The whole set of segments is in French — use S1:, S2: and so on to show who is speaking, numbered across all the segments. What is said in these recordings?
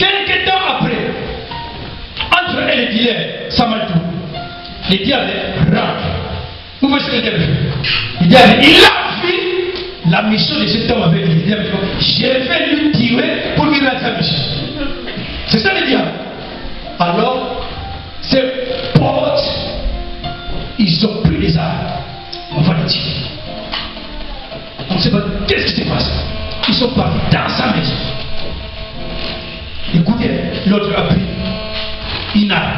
S1: Quelques temps après, entre elle et le dealer, ça m'a tout. Le diable rentre. Vous voyez ce que le diable fait? Le diable, il a vu la mission de cet homme avec lui. Le diable, je vais lui tirer pour lui rendre sa mission. C'est ça le diable. Alors, ces potes, ils ont pris les armes. On va les tirer. On ne sait pas qu'est-ce qui se passe. Ils sont partis dans sa maison. Écoutez, l'autre a pris une arme.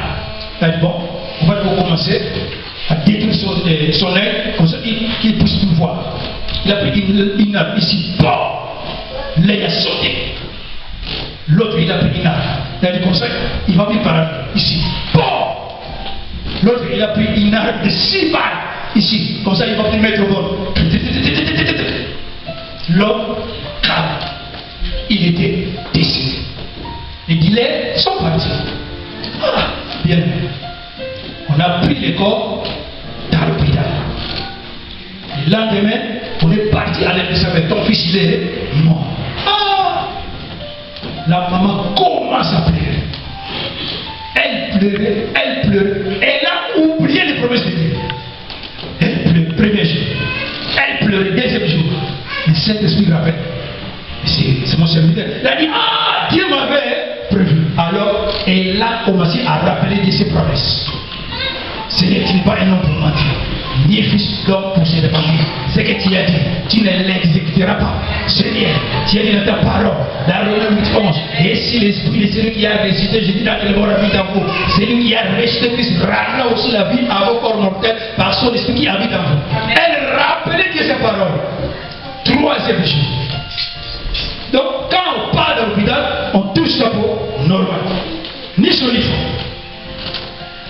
S1: Il a dit bon, on va commencer à détruire son œil, comme ça qu'il ne puisse plus voir. Il a pris une arme ici. Bon, l'œil a sauté. L'autre, il a pris une arme. Il a dit comme ça, il va venir par là, ici. Bon, l'autre, il a pris une arme de 6 balles. Ici, comme ça, il va venir mettre au bord. L'homme, il était décédé. Les dealers sont partis. Ah, bien. On a pris les corps dans l'hôpital. Le lendemain, on est parti à l'Elisabeth. Ton fils, il est mort. Ah! La maman commence à pleurer. Elle pleurait, elle pleurait. Elle a oublié les promesses de Dieu. Elle pleurait, premier jour. Elle pleurait, deuxième jour. Le Saint-Esprit rappelle. C'est mon serviteur. Elle a dit, ah, Dieu m'avait prévu. Alors, elle a commencé à rappeler de ses promesses. Ce n'est pas un homme pour mentir, ni fils d'homme pour se défendre. Ce que tu as dit, tu ne l'exécuteras pas. Seigneur, tu as dit dans ta parole, dans Romains 8:11, et si l'esprit de celui qui a ressuscité, je dis dans le mort habite en vous, celui qui a ressuscité Christ rendra aussi la vie à vos corps mortels par son esprit qui habite en vous. Elle rappelait Dieu sa parole. Troisième chose. Donc, quand on parle de l'hôpital, on touche sa peau normal. Ni son uniforme.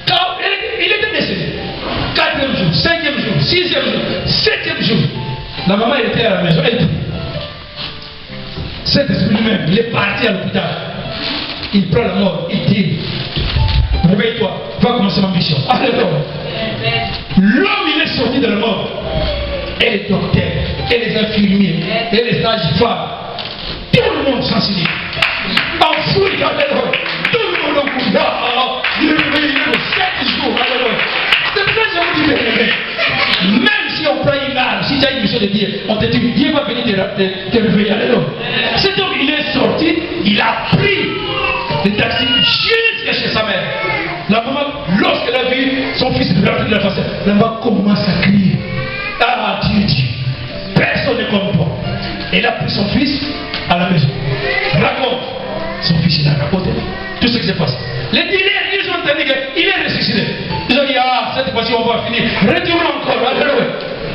S1: Quand il était décédé, 4e jour, 5e jour, 6e jour, 7e jour, la maman était à la maison, elle prie. Cet esprit lui-même, il est parti à l'hôpital. Il prend la mort, il dit, réveille-toi, va commencer ma mission. Alléluia. L'homme, il est sorti de la mort. Et les docteurs, et les infirmiers, et les sages-femmes, tout le monde sensible. Enfoui dans les lois. Tout le monde au coup. Il est réveillé pour 7 jours. C'est pour ça que je vous dis, même si on prend une arme, si tu as une mission de Dieu, on te dit, Dieu va venir te réveiller. Alléluia. Cet homme, il est sorti, il a pris le taxi jusqu'à chez sa mère. La maman, lorsqu'elle a vu son fils rempli de la façade, la maman commence à crier. Ah, Dieu, Dieu. Personne ne compte pas. Elle a pris son fils à la maison. Raconte. Son fils, il a raconté tout ce qui s'est passé. Les dealers, ils ont entendu qu'il est ressuscité. Ils ont dit, ah, cette fois-ci, on va finir. Retournons encore.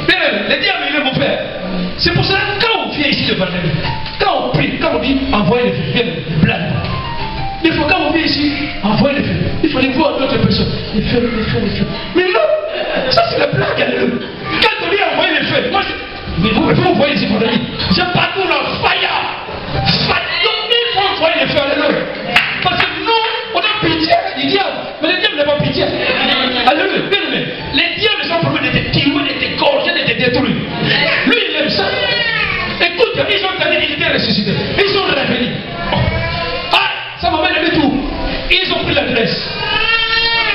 S1: Le diable, il est mon père. C'est pour ça que quand on vient ici devant lui, quand on prie, quand on dit, envoyez les feux, viens le blâme. Il faut, quand on vient ici, envoyez les feux. Il faut les voir d'autres personnes. Les feux, les feux, les feux. Mais non, ça c'est la blague. Quand on dit envoyer les feux, moi, mais vous voyez ici, mon ami, j'ai partout la fire. Donc, il faut envoyer les feux, alléluia. Parce que nous, on a pitié du diable. Mais le diable n'a pas pitié. Alléluia. Les diables sont promis de te tuer, de te gorger, de te détruire. Lui, il aime ça. Écoute, ils ont entendu qu'il était ressuscité. Ils sont revenus. Ah, sa maman aimait tout. Ils ont pris l'adresse.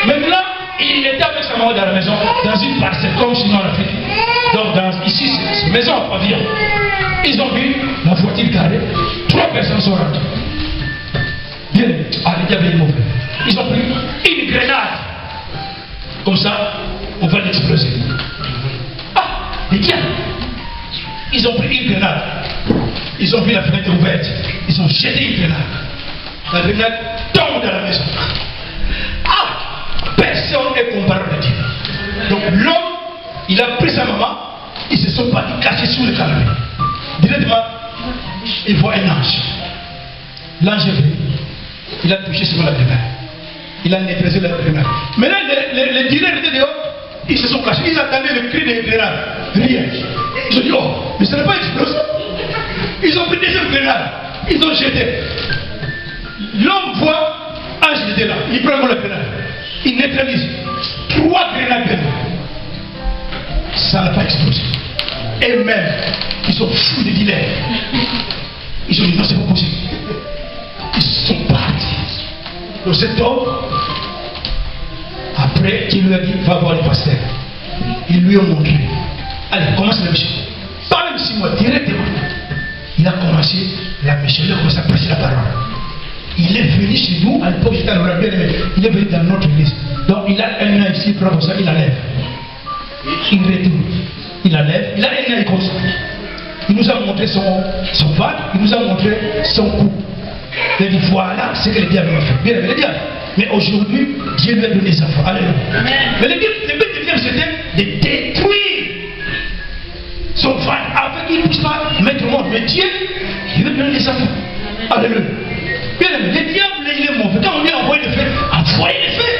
S1: Maintenant, il était avec sa maman dans la maison, dans une parcelle, comme sinon en Afrique. Donc, ici, c'est une maison en pavillon. Ils ont vu la voiture garée. 3 personnes sont rentrées. Bien, ah, le diable est mauvais. Ils ont pris une grenade. Comme ça, on va l'exploser. Ah, les diables. Ils ont pris une grenade. Ils ont vu la fenêtre ouverte. Ils ont jeté une grenade. La grenade tombe dans la maison. Ah, personne n'est comparable à Dieu. Donc l'homme, il a pris sa maman. Ils se sont partis cachés sous le canapé. Directement, il voit un ange. L'ange est venu. Il a touché sur la grenade. Il a neutralisé la grenade. Maintenant, les dealers étaient dehors. Ils se sont cachés. Ils attendaient le cri des grenades. Rien. Ils ont dit, oh, mais ce n'est pas explosé. Ils ont pris des grenades. Ils ont jeté. L'homme voit, ange était là. Il prend la grenade. Il neutralise. 3 grenades dedans. Ça n'a pas explosé. Et même, ils sont fous de dealers. Ils ont dit, non, c'est pas possible. Ils sont partis. Donc cet homme, après, il lui a dit, va voir le pasteur. Il lui a montré. Allez, commence la mission. Pas même 6 mois, directement. Il a commencé la mission, il a commencé à prêcher la parole. Il est venu chez nous, à l'époque j'étais à l'oral bien aimé, il est venu dans notre église. Donc il a un an ici, il prend comme ça, il enlève. Il retourne, il enlève, il a un an comme ça. Il nous a montré son ventre, il nous a montré son cou. Il a dit voilà ce que le diable a fait. Bien, le diable. Mais aujourd'hui, Dieu lui a donné sa foi. Alléluia. Mais le but du diable c'était de détruire son ventre afin qu'il ne puisse pas mettre au monde. Mais Dieu, il veut donner sa foi. Alléluia. Bien, le diable, il est mauvais. Quand on lui a envoyé le feu, envoyez le feu.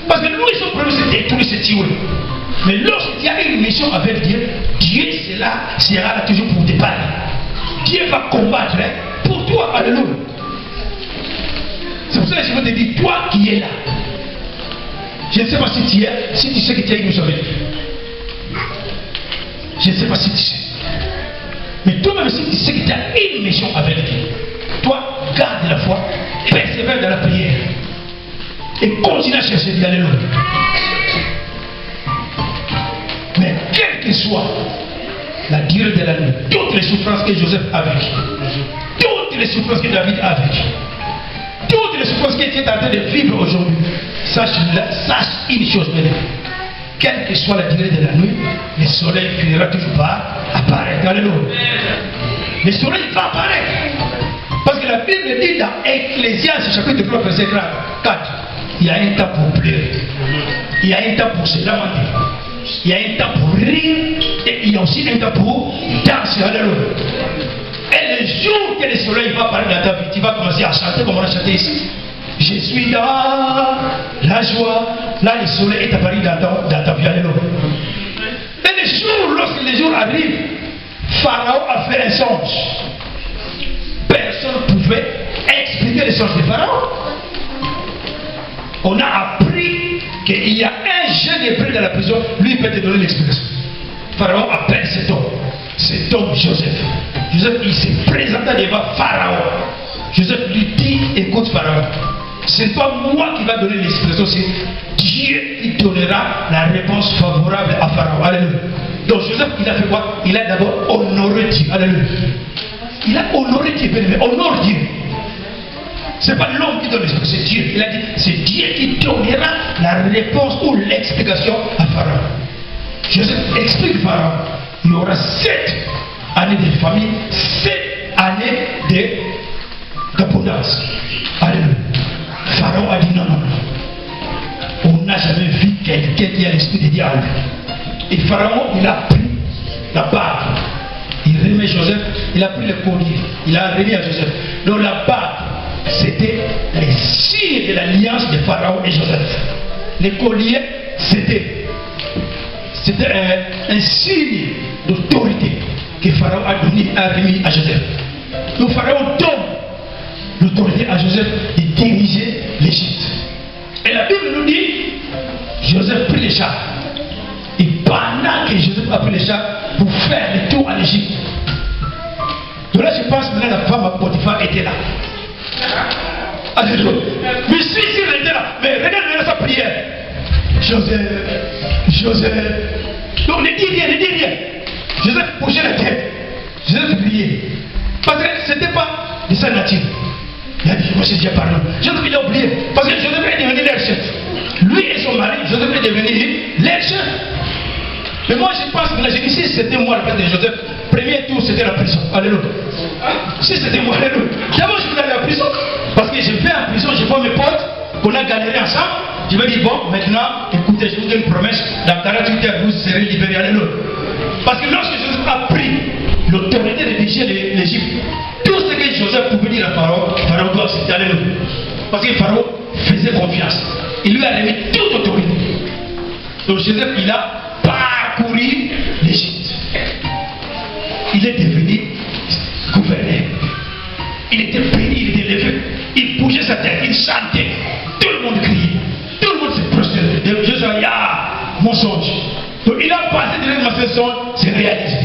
S1: Parce que nous, son problème, c'est détruire, c'est tuer. Mais lorsque tu as une mission avec Dieu, Dieu sera là toujours pour te parler. Dieu va combattre pour toi. Alléluia. C'est pour ça que je veux te dire, toi qui es là, je ne sais pas si tu sais que tu as une mission avec Dieu. Je ne sais pas si tu sais. Mais toi-même, si tu sais que tu as une mission avec Dieu, toi, garde la foi, persévère dans la prière et continue à chercher Dieu. Alléluia. Mais quelle que soit la durée de la nuit, toutes les souffrances que Joseph a vécues, toutes les souffrances que David a vécues, toutes les souffrances que tu es en train de vivre aujourd'hui, sache une chose, quelle que soit la durée de la nuit, le soleil finira toujours par apparaître. Alléluia. Le soleil va apparaître. Parce que la Bible dit dans Ecclésiaste chapitre 3 verset 4, il y a un temps pour pleurer, il y a un temps pour se lamenter, il y a un temps pour rire et il y a aussi un temps pour danser. Alléluia. Et le jour que le soleil va apparaître dans ta vie, tu vas commencer à chanter comme on a chanté ici. Je suis dans la joie. Là, le soleil est apparu dans ta vie. Alléluia. Et le jour, lorsque le jour arrive, Pharaon a fait un songe. Personne ne pouvait expliquer le songe de Pharaon. On a appris qu'il y a un jeune hébreu dans la prison, lui il peut te donner l'explication. Pharaon appelle cet homme Joseph. Joseph, il s'est présenté devant Pharaon. Joseph lui dit, écoute Pharaon, c'est pas moi qui va donner l'expression, c'est Dieu qui donnera la réponse favorable à Pharaon. Alléluia. Donc Joseph, il a fait quoi? Il a d'abord honoré Dieu. Alléluia. Il a honoré Dieu, mais honore Dieu. C'est pas l'homme qui donne l'expression, c'est Dieu. Il a dit, c'est Dieu qui donnera la réponse ou l'explication à Pharaon. Joseph explique Pharaon, il y aura 7 années de famine, 7 années d'abondance. Alléluia. Pharaon a dit non. On n'a jamais vu quelqu'un qui a l'esprit de diable. Et Pharaon, il a pris la bague. Il remet Joseph, il a pris le collier, il a remis à Joseph. Donc la bague, c'était les signes de l'alliance de Pharaon et Joseph. Le collier, c'était un signe d'autorité que Pharaon a donné, a remis à Joseph. Donc Pharaon donne l'autorité à Joseph de diriger l'Égypte. Et la Bible nous dit, Joseph prit les chars. Et pendant que Joseph a pris les chars pour faire le tour à l'Égypte. Donc là, je pense que la femme à Potiphar était là. Alléluia. Mais si elle était là, mais regardez sa prière. Joseph. Donc ne dis rien. Joseph bougeait la tête. Joseph priait. Parce que ce n'était pas de sa nature. Il a dit, moi j'ai déjà parlé. Joseph il a oublié. Parce que Joseph est devenu leur chef. Lui et son mari, Joseph est devenu leur chef. Mais moi je pense que là, j'ai dit, si c'était moi le père de Joseph, premier tour c'était la prison. Alléluia. Si c'était moi, alléluia. D'abord je voulais aller à la prison. Parce que je vais en prison, je vois mes potes, qu'on a galéré ensemble. Je me dis, bon, maintenant, écoutez, je vous donne une promesse, dans 48 heures, vous serez libérés. Alléluia. Parce que lorsque Joseph a pris l'autorité de diriger l'Égypte, tout ce que Joseph pouvait dire à Pharaon, Pharaon doit accepter. Alléluia. Parce que Pharaon faisait confiance. Il lui a remis toute autorité. Donc Joseph, il a parcouru l'Égypte. Il est devenu gouverneur. Il était béni, il était élevé. Il bougeait sa tête, il chantait. Tout le monde criait. Tout le monde se prosternait. Joseph a dit, mon songe. Donc il a passé directement ce songe, c'est réalisé.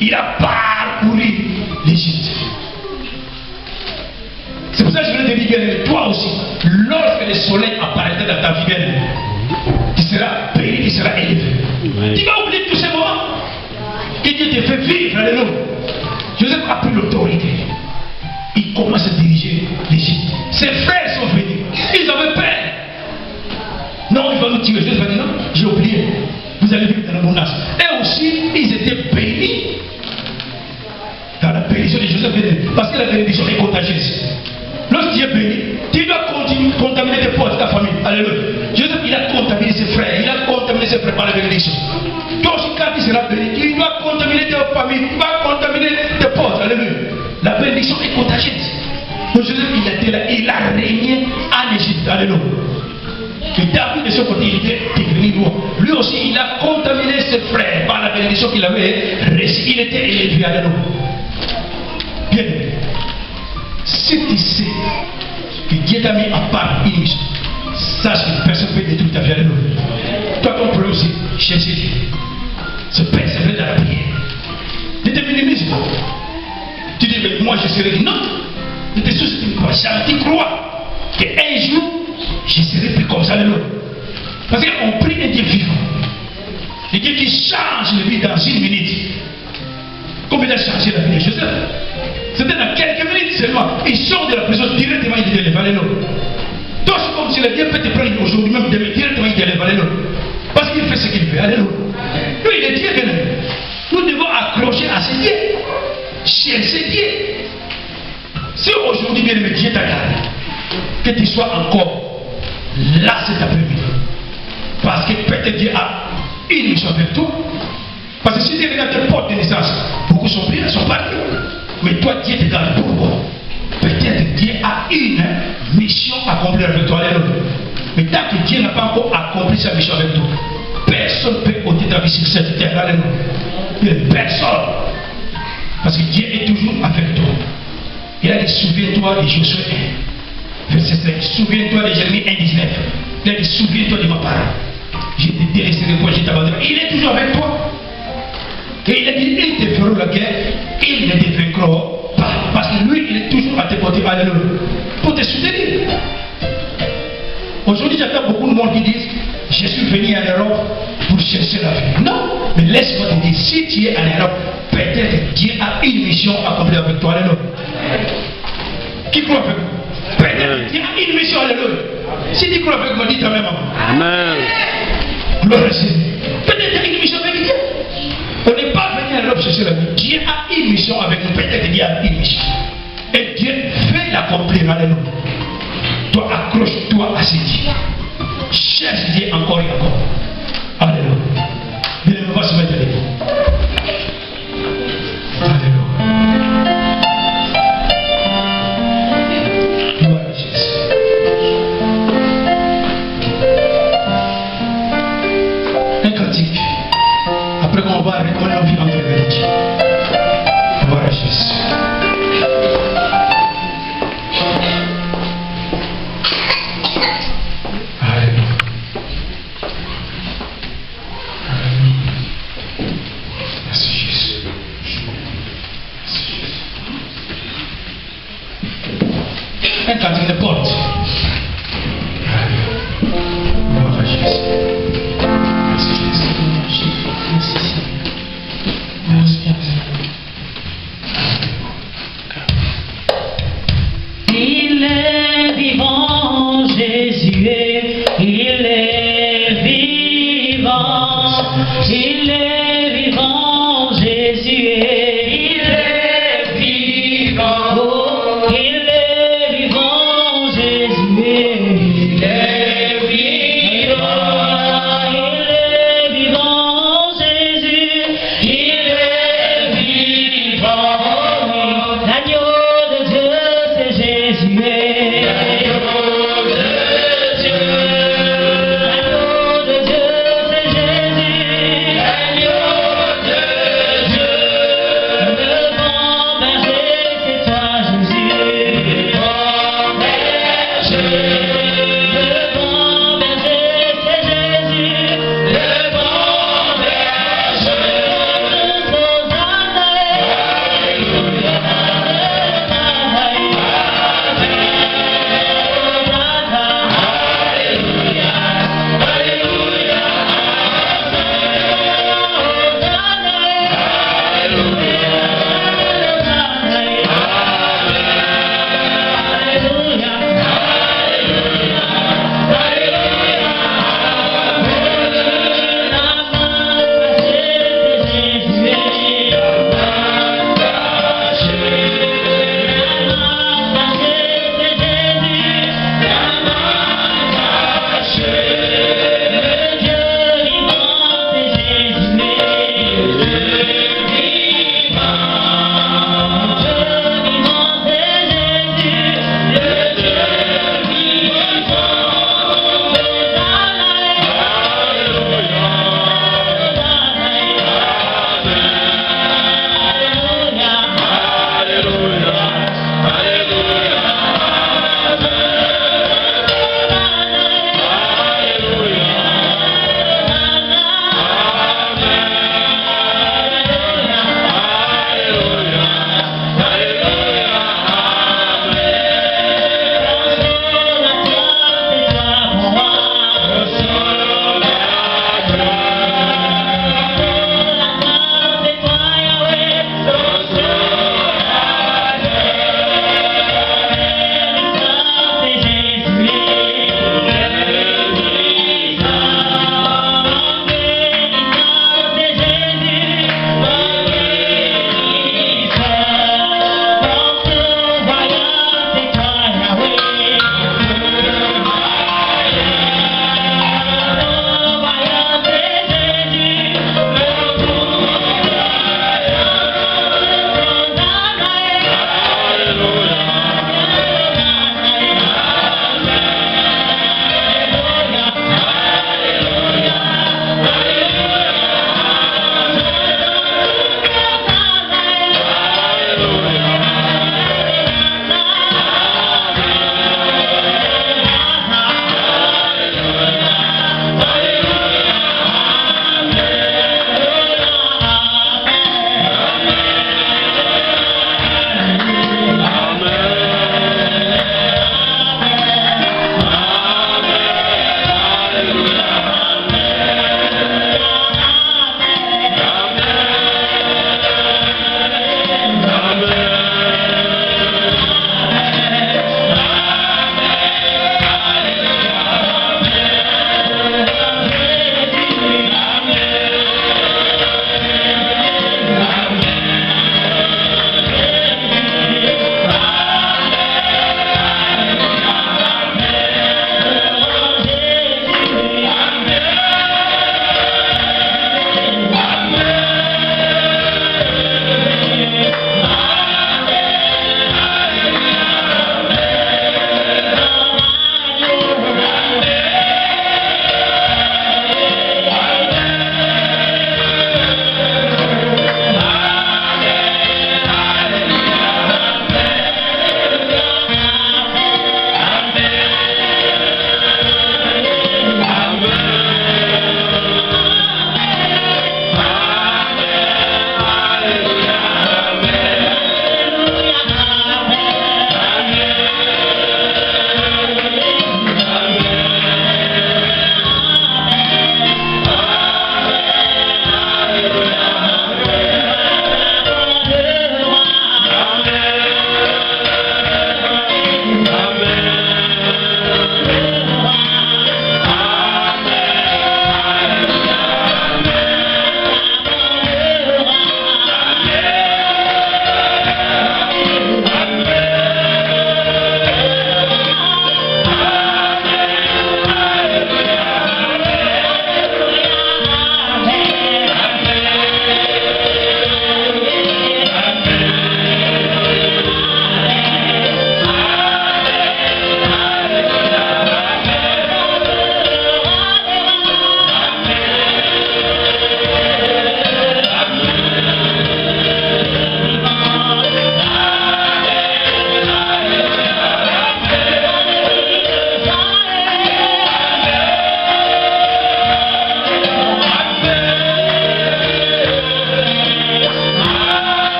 S1: Il a parcouru l'Égypte. C'est pour ça que je voulais te dire bien aimé, toi aussi, lorsque le soleil apparaîtra dans ta vie bien aimée, tu seras béni, tu seras élevé. Ouais. Tu vas oublier tous ces moments que Dieu te fait vivre. Alléluia. Joseph a pris l'autorité. Il commence à diriger l'Égypte. Ses frères sont venus. Ils avaient peur. Non, il va nous tuer. Joseph va dire non, j'ai oublié. Vous allez vivre dans l'abondance. Et aussi, ils étaient bénis dans la bénédiction de Joseph. Parce que la bénédiction est contagieuse. Lorsque tu es béni, tu dois contaminer tes potes, ta famille. Alléluia. Joseph, il a contaminé ses frères. Il a contaminé ses frères par la bénédiction. Toi aussi, quand tu seras béni, tu dois contaminer tes familles. Tu vas contaminer tes potes. Alléluia. La bénédiction est contagieuse. Donc Joseph, il était là. Il a régné en Égypte. Alléluia. Et David de son côté, il était devenu roi. Lui aussi, il a contaminé ses frères par la bénédiction qu'il avait reçue. Il était élevé. Alléluia. Bien. Si tu sais que Dieu t'a mis à part une mission, sache que personne ne peut détruire ta vie. Alléluia. Toi, ton problème aussi, chercher Dieu. Se persévérer dans la prière. Ne te minimises pas. Tu dis, mais moi je serai. Non. Ne te soucies pas. Jamais tu crois qu'un jour, je serai plus comme ça. Alléluia. Parce qu'on prie un Dieu vivant. Un Dieu qui change la vie dans une minute. Combien il a changé la vie de Joseph? C'était dans quelques minutes seulement. Il sort de la prison directement, il dit les Alléluia. Toi, c'est comme si le Dieu peut te prendre aujourd'hui, même demain, directement, il dit les Alléluia. Parce qu'il fait ce qu'il fait. Alléluia. Lui, il est Dieu que nous devons accrocher à ce Dieu. Chercher Dieu. Si aujourd'hui, bien aimé, Dieu t'a gardé, que tu sois encore là cet après-midi. Parce que peut-être Dieu a une mission avec toi. Parce que si tu regardes tes portes de naissance, beaucoup sont pris, sont partis. Mais toi, Dieu te garde pourquoi? Peut-être Dieu a une mission à accomplir avec toi. Mais tant que Dieu n'a pas encore accompli sa mission avec toi, personne ne peut ôter ta vie sur cette terre. Alléluia. Personne. Parce que Dieu est toujours avec toi. Il a dit, souviens-toi de Josué 1, verset 5. Souviens-toi de Jérémie 1, 19. Il a dit, souviens-toi de ma parole. Je t'ai délaissé de toi, je t'abandonne. Il est toujours avec toi. Et il a dit, ils te feront la guerre, ils ne te vaincront pas. Parce que lui, il est toujours à tes côtés. Alléluia. Pour te soutenir. Aujourd'hui, j'entends beaucoup de monde qui disent, je suis venu en Europe pour chercher la vie. Non, mais laisse-moi te dire, si tu es en Europe, peut-être Dieu a une mission à accomplir avec toi. Alléluia. Qui croit avec moi? Peut-être Dieu a une mission. Alléluia. Si tu crois avec moi, dis toi-même. Amen. Gloire à Jésus. Peut-être Dieu a une mission avec Dieu. On n'est pas venu en Europe chercher la vie. Dieu a une mission avec nous. Peut-être Dieu a une mission. Et Dieu fait l'accomplir. Alléluia. Toi, accroche-toi à ce Dieu. Cherche Dieu encore et encore. Alléluia. Bien, on va se mettre debout. Alléluia. Gloire à Jésus. Un cantique. Après qu'on va arrêter, on a envie d'entrer avec Dieu. Gloire à Jésus. Un cantique de porte. Gloire à Jésus. Merci Jésus. Merci Seigneur. Merci Seigneur.
S2: Il est vivant, Jésus est, il est vivant, il est vivant, Jésus est, il est vivant, oh, il est vivant, Jésus.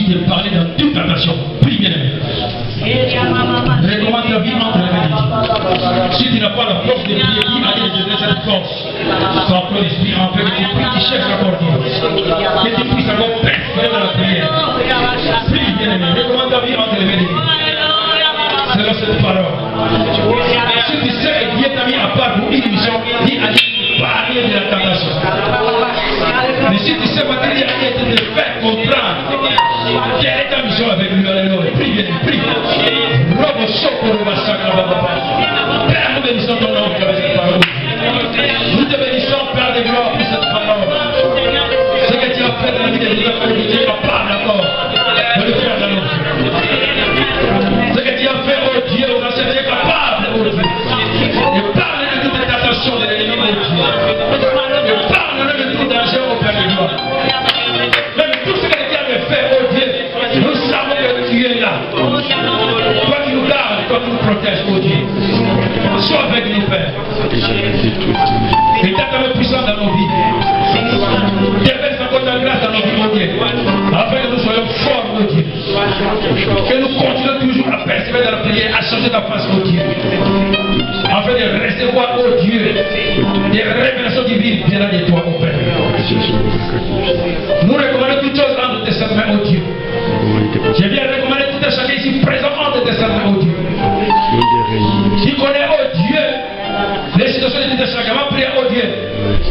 S1: de parler dans toute tentation. Prie bien aimé. Recommande ta vie entre les mains. Si tu n'as pas la force de prier, dis à Dieu de donner cette force. Sans ton esprit, en fait, que tu pries, tu cherches encore Dieu. Que tu puisses encore persévérer dans la prière. Prie bien aimé. Recommande ta vie entre les mains de Dieu. C'est dans cette parole. Si tu sais que Dieu t'a mis à part pour une mission, dis à Dieu de parler de la tentation. Mais si tu sais maintenant, dis à Dieu de te faire comprendre quelle est ta mission avec lui. Alléluia. Prie bien, prie. Robo Soko Roba Sacra Baba. Père, nous bénissons ton nom avec cette parole. Nous te bénissons, Père de gloire, pour cette parole. Ce que tu as fait dans la vie de Dieu, tu es capable encore de le faire dans notre vie. Ce que tu as fait, oh Dieu, aux anciens, tu es capable, oh Dieu. Et parle de toute tentation de l'ennemi, oh Dieu. Et parle de tout danger, oh Père de gloire. Même tout ce que tu as fait, oh Dieu, nous savons que tu es là. Toi qui nous gardes, toi qui nous protèges, oh Dieu. Sois avec nous, Père. Et ta main puissante dans nos vies. Déverse encore ta grâce dans nos vies, oh Dieu. Afin que nous soyons forts, oh Dieu. Que nous continuons toujours à persévérer dans la prière, à changer ta face, oh Dieu. Afin de recevoir, oh Dieu, des révélations divines venant de toi, oh Père. Nous recommandons toutes choses entre tes saintes mains, oh Dieu. Je viens recommander tout à chacun ici présent entre tes saintes mains, oh Dieu. Tu connais, oh Dieu, les situations de tout à chacun. Ma prière, oh Dieu,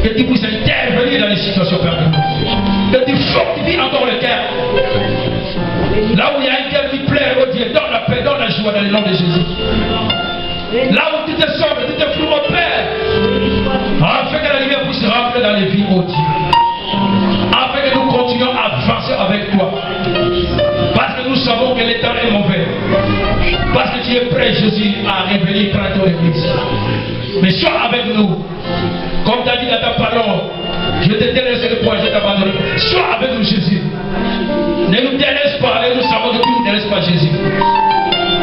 S1: que tu puisses intervenir dans les situations perdues. Que tu fortifies encore le cœur. Là où il y a un cœur qui pleure, oh Dieu, dans la paix, dans la joie, dans le nom de Jésus. Là où tu te sauves, tu te fous, mon Père. Afin que la lumière puisse rentrer dans les vies, oh Dieu. Afin que nous continuions à avancer avec toi. Parce que nous savons que l'état est mauvais. Parce que tu es prêt, Jésus, à revenir prendre ton église. Mais sois avec nous. Comme tu as dit dans ta parole, je te délaisse le poids, je t'abandonne. Sois avec nous, Jésus. Ne nous délaisse pas, et nous savons que tu ne nous délaisses pas, Jésus.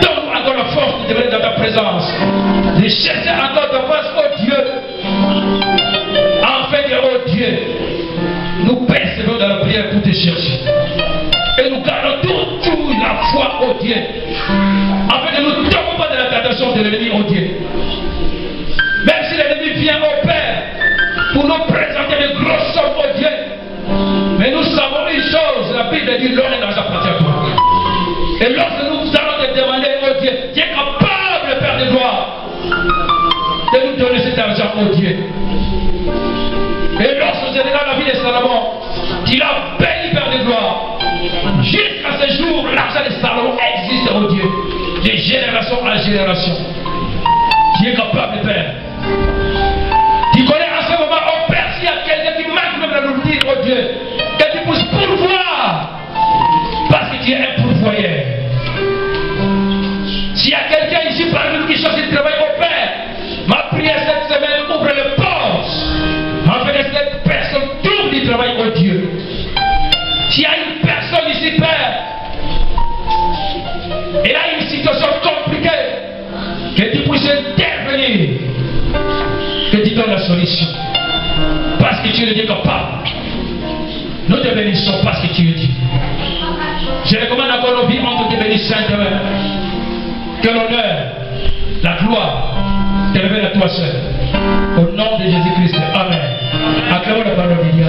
S1: Donne-nous encore la force de venir dans ta présence. De chercher encore ta face, oh Dieu. Afin que, oh Dieu, nous persévérons dans la prière pour te chercher. Et nous gardons toujours la foi, oh Dieu. Afin que nous ne tombons pas dans la tentation de l'ennemi, oh Dieu. Même si l'ennemi vient au Père pour nous présenter de grosses sommes, oh Dieu. Mais nous savons une chose, la Bible dit l'or est dans sa partie à toi. Et lorsque nous allons te demander, oh Dieu, tu es capable, Père de gloire, de nous donner cet argent, oh Dieu. Et lorsque c'est dans la vie de Salomon, qu'il a béni, Père de gloire, jusqu'à ce jour, l'argent de Salomon existe, oh Dieu, de génération en génération. Tu es capable, Père. Tu connais en ce moment, oh Père, s'il y a quelqu'un qui manque même la nourriture, oh Dieu, que tu puisses pourvoir, parce que tu es un pourvoyeur. S'il y a quelqu'un ici parmi nous qui cherche du travail, oh Père, ma prière cette semaine ouvre les portes, afin que cette personne trouve du travail, oh Dieu. S'il y a une personne ici, Père, elle a une situation compliquée, que tu puisses intervenir, que tu donnes la solution. Parce que tu es le Dieu capable. Nous te bénissons parce que tu es Dieu. Je recommande encore nos vies entre tes bénis saintes. Que l'honneur, la gloire te révèle à toi seul. Au nom de Jésus-Christ. Amen. Acclamons la parole de Dieu.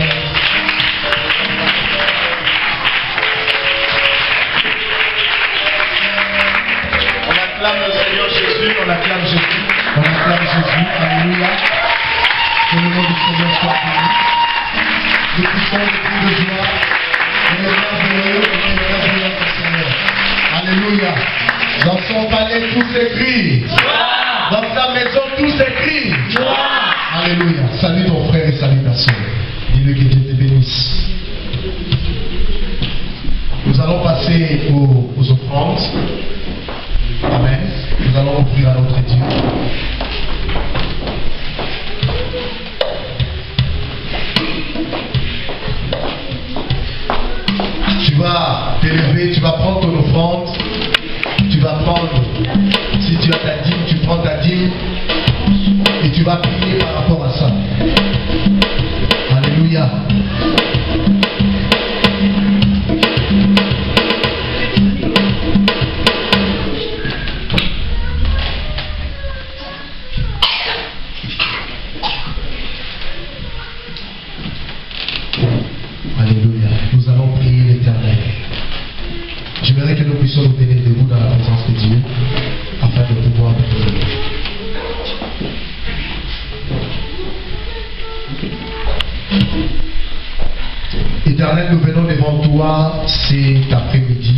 S3: On acclame le Seigneur Jésus, on acclame Jésus. On acclame Jésus. Alléluia. Que le nom du Seigneur soit béni. Nous poussons le cri de joie. On est merveilleux, on est merveilleux, Seigneur. Alléluia. Dans son palais, tout s'écrit. Dans sa maison, tout s'écrit. Alléluia. Salut ton frère et salut ta soeur. Dis-le que Dieu te bénisse. Nous allons passer aux offrandes. Amen. Nous allons offrir à notre Dieu. Tu vas t'élever, tu vas prendre ton offrande. Tu vas prendre, si tu as ta dîme, tu prends ta dîme et tu vas prier par rapport à ça. Alléluia. puissions nous tenir debout dans la présence de Dieu afin de pouvoir prier. Éternel, nous venons devant toi cet après-midi.